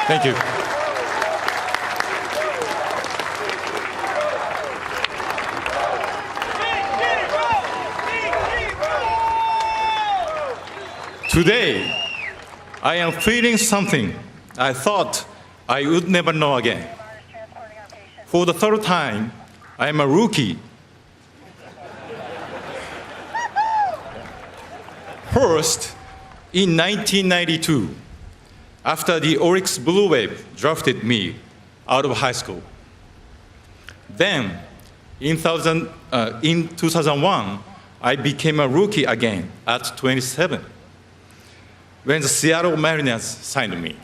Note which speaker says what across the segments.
Speaker 1: Thank you. Today, I am feeling something I thought I would never know again. For the third time, I am a rookie. First, in 1992, after the Oryx Blue Wave drafted me out of high school. Then, in 2001, I became a rookie again at 27, when the Seattle Mariners signed me.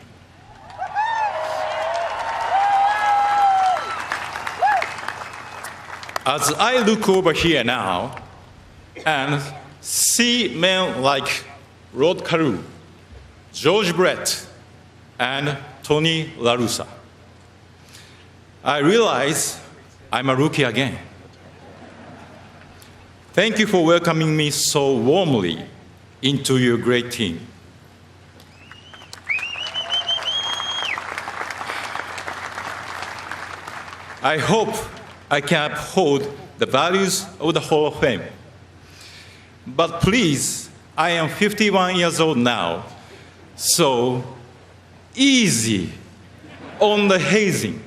Speaker 1: As I look over here now and see men like Rod Carew, George Brett, and Tony La Russa, I realize I'm a rookie again. Thank you for welcoming me so warmly into your great team. I hope I can uphold the values of the Hall of Fame. But please, I am 51 years old now, so easy on the hazing.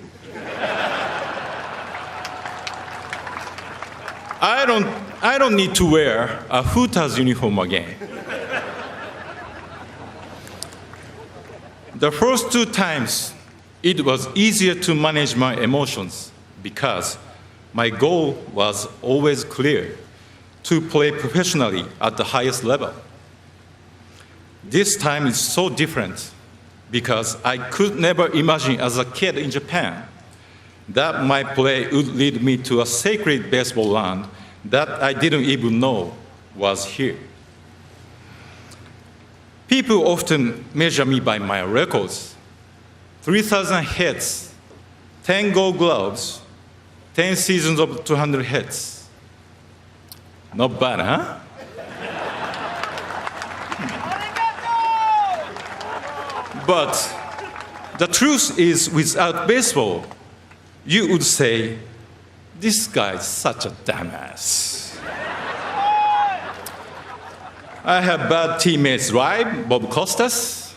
Speaker 1: I don't need to wear a Hooters uniform again. The first two times, it was easier to manage my emotions because my goal was always clear: to play professionally at the highest level. This time is so different because I could never imagine as a kid in Japan that my play would lead me to a sacred baseball land that I didn't even know was here. People often measure me by my records: 3,000 hits, 10 gold gloves, 10 seasons of 200 hits. Not bad, huh? But the truth is, without baseball, you would say, this guy is such a dumbass. I have bad teammates, right? Bob Costas.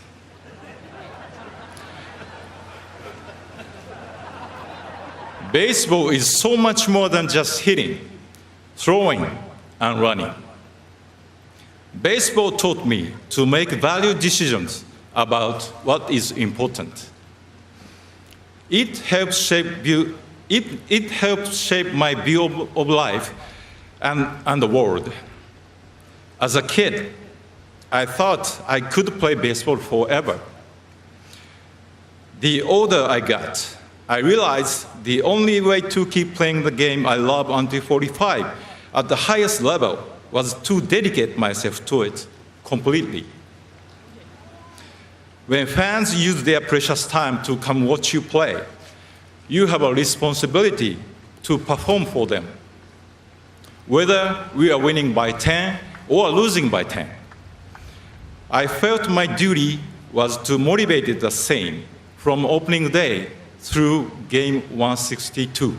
Speaker 1: Baseball is so much more than just hitting, throwing, and running. Baseball taught me to make value decisions about what is important. It helped shape my view of life and the world. As a kid, I thought I could play baseball forever. The older I got, I realized the only way to keep playing the game I love until 45 at the highest level was to dedicate myself to it completely. When fans use their precious time to come watch you play, you have a responsibility to perform for them. Whether we are winning by 10 or losing by 10, I felt my duty was to motivate it the same from opening day through game 162.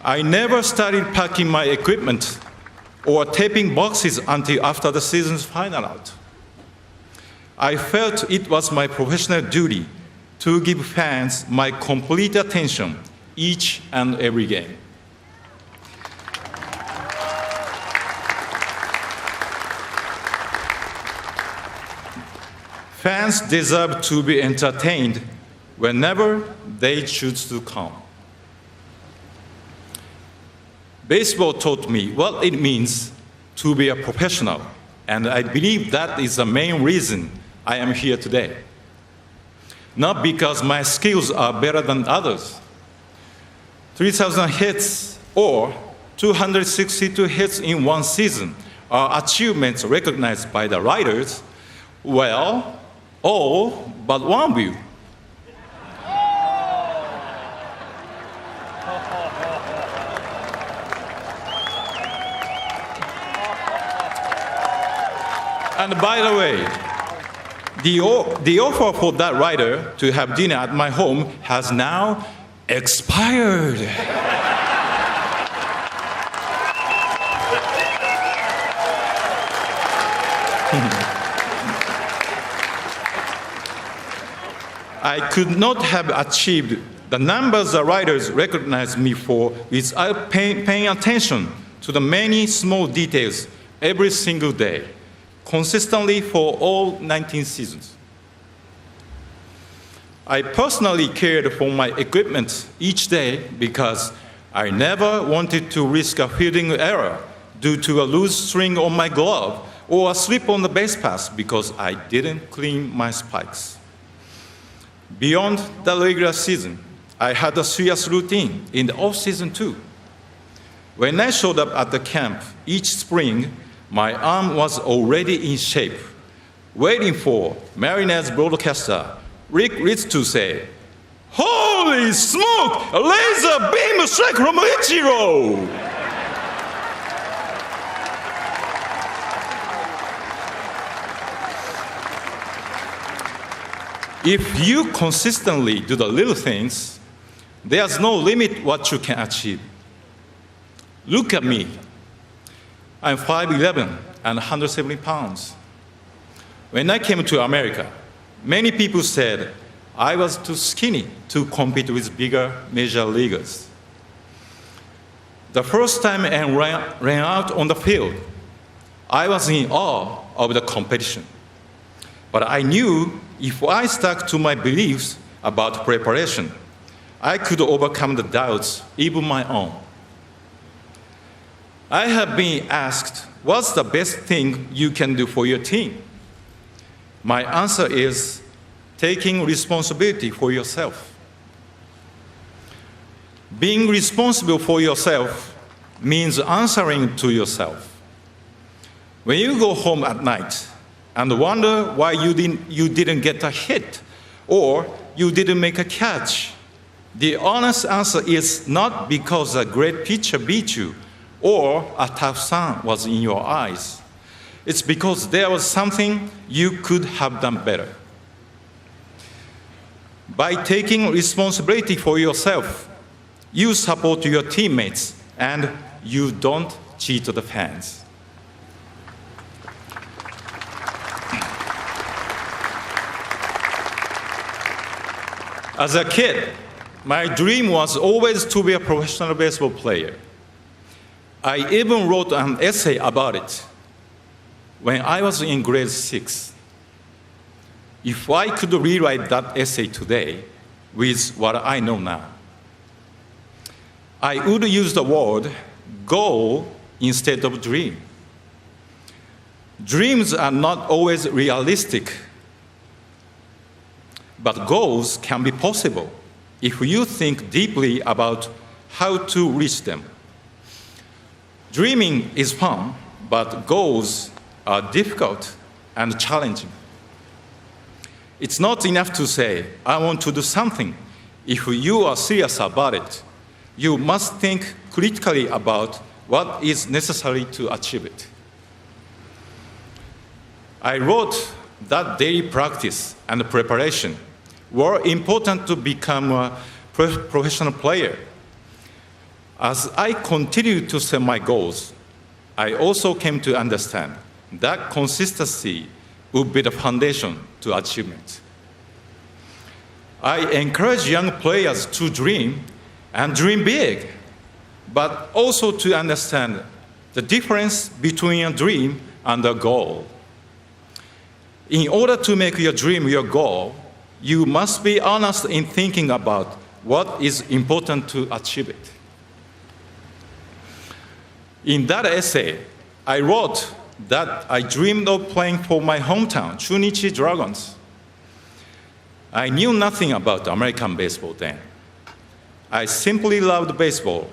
Speaker 1: I never started packing my equipment or taping boxes until after the season's final out. I felt it was my professional duty to give fans my complete attention each and every game. Fans deserve to be entertained whenever they choose to come. Baseball taught me what it means to be a professional, and I believe that is the main reason I am here today. Not because my skills are better than others. 3,000 hits or 262 hits in one season are achievements recognized by the writers, well, all but one of you. And by the way, The offer for that writer to have dinner at my home has now expired. I could not have achieved the numbers the writers recognized me for without paying attention to the many small details every single day, consistently for all 19 seasons. I personally cared for my equipment each day because I never wanted to risk a fielding error due to a loose string on my glove or a slip on the base pass because I didn't clean my spikes. Beyond the regular season, I had a serious routine in the off-season too. When I showed up at the camp each spring, my arm was already in shape, waiting for Mariners broadcaster Rick Ritz to say, "Holy smoke! A laser beam strike from Ichiro!" If you consistently do the little things, there's no limit what you can achieve. Look at me. I'm 5'11" and 170 pounds. When I came to America, many people said I was too skinny to compete with bigger major leaguers. The first time I ran out on the field, I was in awe of the competition. But I knew if I stuck to my beliefs about preparation, I could overcome the doubts, even my own. I have been asked, what's the best thing you can do for your team? My answer is taking responsibility for yourself. Being responsible for yourself means answering to yourself. When you go home at night and wonder why you didn't get a hit or you didn't make a catch, the honest answer is not because a great pitcher beat you or a tough sun was in your eyes. It's because there was something you could have done better. By taking responsibility for yourself, you support your teammates and you don't cheat the fans. As a kid, my dream was always to be a professional baseball player. I even wrote an essay about it when I was in grade 6. If I could rewrite that essay today with what I know now, I would use the word goal instead of dream. Dreams are not always realistic, but goals can be possible if you think deeply about how to reach them. Dreaming is fun, but goals are difficult and challenging. It's not enough to say, I want to do something. If you are serious about it, you must think critically about what is necessary to achieve it. I wrote that daily practice and preparation were important to become a professional player. As I continued to set my goals, I also came to understand that consistency would be the foundation to achievement. I encourage young players to dream and dream big, but also to understand the difference between a dream and a goal. In order to make your dream your goal, you must be honest in thinking about what is important to achieve it. In that essay, I wrote that I dreamed of playing for my hometown, Chunichi Dragons. I knew nothing about American baseball then. I simply loved baseball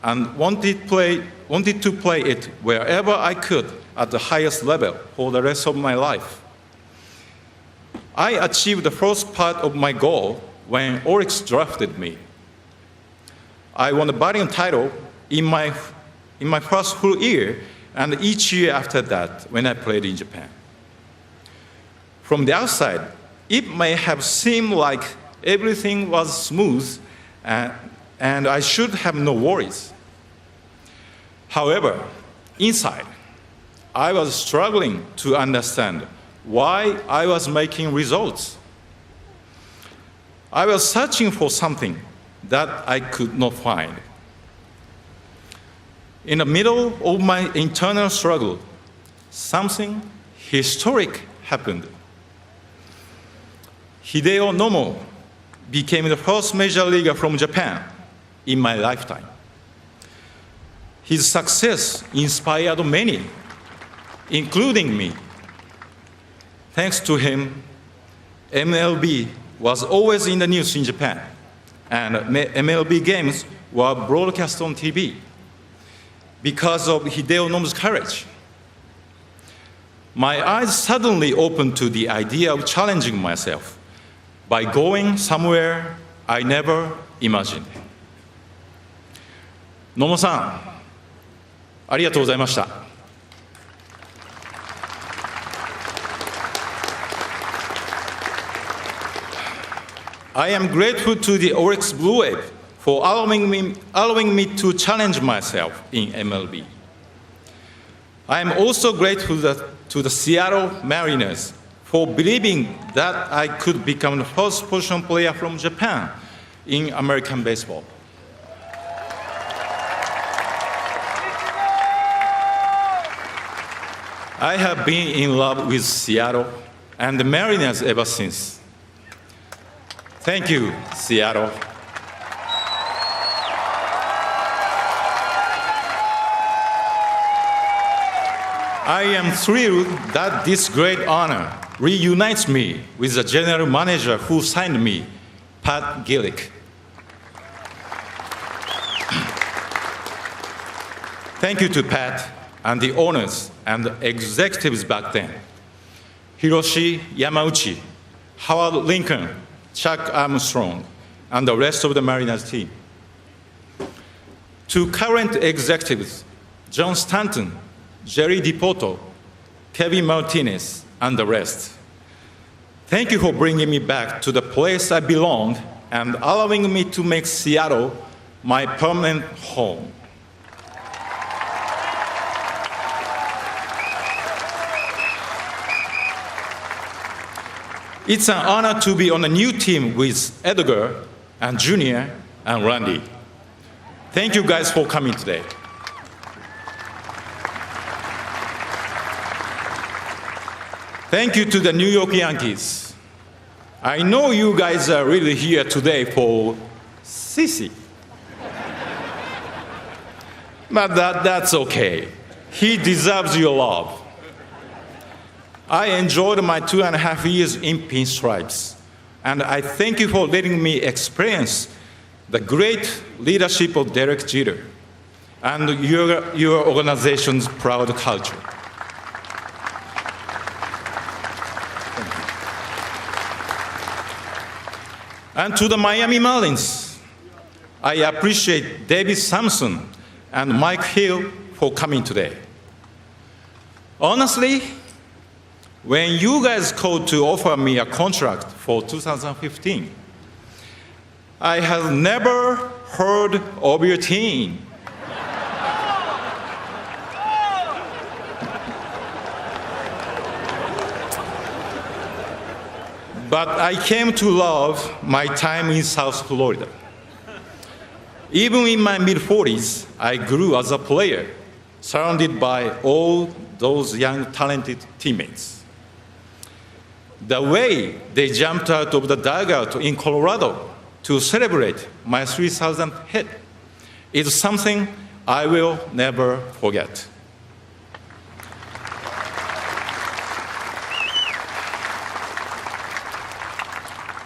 Speaker 1: and wanted to play it wherever I could at the highest level for the rest of my life. I achieved the first part of my goal when Oryx drafted me. I won the batting title in my first full year and each year after that when I played in Japan. From the outside, it may have seemed like everything was smooth and I should have no worries. However, inside, I was struggling to understand why I was making results. I was searching for something that I could not find. In the middle of my internal struggle, something historic happened. Hideo Nomo became the first major leaguer from Japan in my lifetime. His success inspired many, including me. Thanks to him, MLB was always in the news in Japan, and MLB games were broadcast on TV. Because of Hideo Nomo's courage, my eyes suddenly opened to the idea of challenging myself by going somewhere I never imagined. 野茂さん、ありがとうございました。I am grateful to the Oryx Blue Wave for allowing me to challenge myself in MLB. I am also grateful to the Seattle Mariners for believing that I could become the first position player from Japan in American baseball. I have been in love with Seattle and the Mariners ever since. Thank you, Seattle. I am thrilled that this great honor reunites me with the general manager who signed me, Pat Gillick. Thank you to Pat and the owners and executives back then, Hiroshi Yamauchi, Howard Lincoln, Chuck Armstrong, and the rest of the Mariners team. To current executives, John Stanton, Jerry DiPoto, Kevin Martinez, and the rest. Thank you for bringing me back to the place I belong and allowing me to make Seattle my permanent home. It's an honor to be on a new team with Edgar and Junior and Randy. Thank you guys for coming today. Thank you to the New York Yankees. I know you guys are really here today for Sissy. But that's okay. He deserves your love. I enjoyed my 2.5 years in pinstripes, and I thank you for letting me experience the great leadership of Derek Jeter and your organization's proud culture. And to the Miami Marlins, I appreciate David Sampson and Mike Hill for coming today. Honestly, when you guys called to offer me a contract for 2015, I have never heard of your team. But I came to love my time in South Florida. Even in my mid-40s, I grew as a player, surrounded by all those young, talented teammates. The way they jumped out of the dugout in Colorado to celebrate my 3,000th hit is something I will never forget.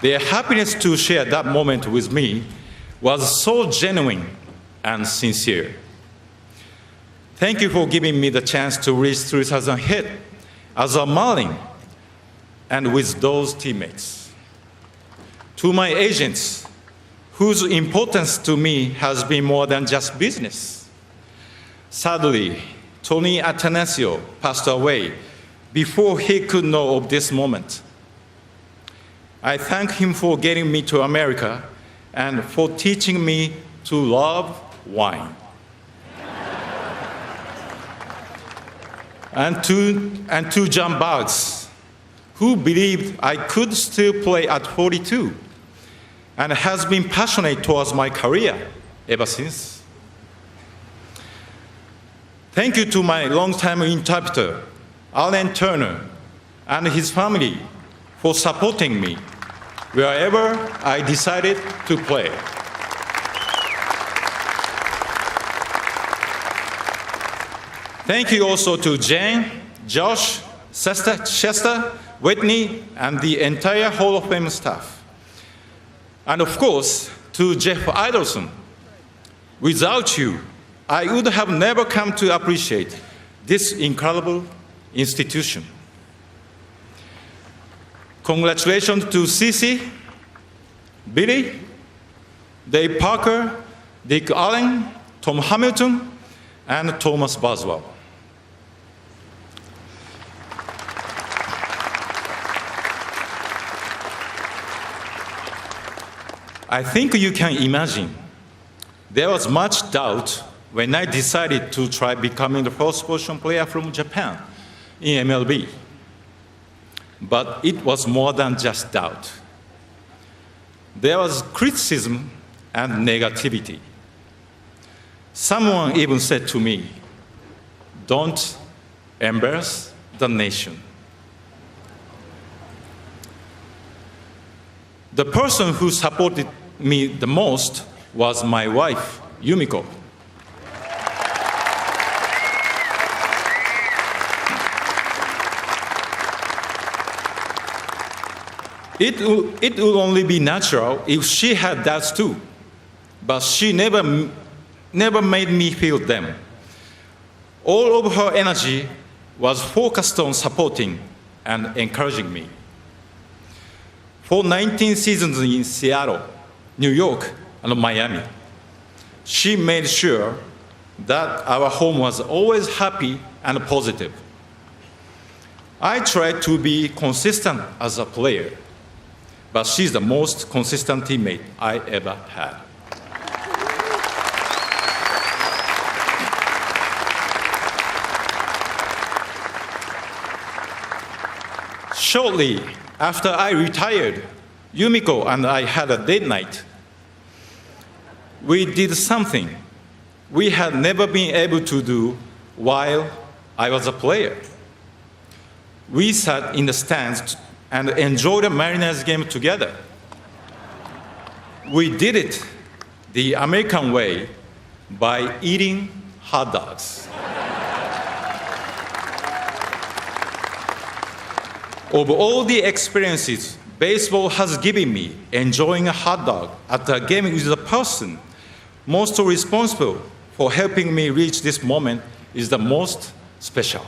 Speaker 1: Their happiness to share that moment with me was so genuine and sincere. Thank you for giving me the chance to reach 3,000 hit as a Marlin and with those teammates. To my agents, whose importance to me has been more than just business. Sadly, Tony Atanasio passed away before he could know of this moment I thank him for getting me to America and for teaching me to love wine. and to John Buggs, who believed I could still play at 42 and has been passionate towards my career ever since. Thank you to my longtime interpreter, Alan Turner, and his family for supporting me wherever I decided to play. Thank you also to Jane, Josh, Chester, Whitney, and the entire Hall of Fame staff. And of course, to Jeff Idelson. Without you, I would have never come to appreciate this incredible institution. Congratulations to Cece, Billy, Dave Parker, Dick Allen, Tom Hamilton, and Thomas Boswell. I think you can imagine there was much doubt when I decided to try becoming the first position player from Japan in MLB. But it was more than just doubt. There was criticism and negativity. Someone even said to me, "Don't embarrass the nation." The person who supported me the most was my wife, Yumiko. It would only be natural if she had doubts too, but she never made me feel them. All of her energy was focused on supporting and encouraging me. For 19 seasons in Seattle, New York, and Miami, she made sure that our home was always happy and positive. I tried to be consistent as a player, but she's the most consistent teammate I ever had. Shortly after I retired, Yumiko and I had a date night. We did something we had never been able to do while I was a player. We sat in the stands and enjoyed a Mariners game together. We did it the American way by eating hot dogs. Of all the experiences baseball has given me, enjoying a hot dog at a game with the person most responsible for helping me reach this moment is the most special.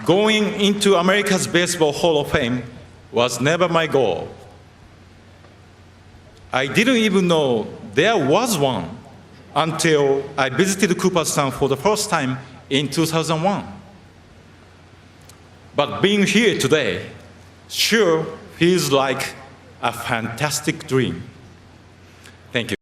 Speaker 1: Going into America's Baseball Hall of Fame was never my goal. I didn't even know there was one until I visited Cooperstown for the first time in 2001. But being here today sure feels like a fantastic dream. Thank you.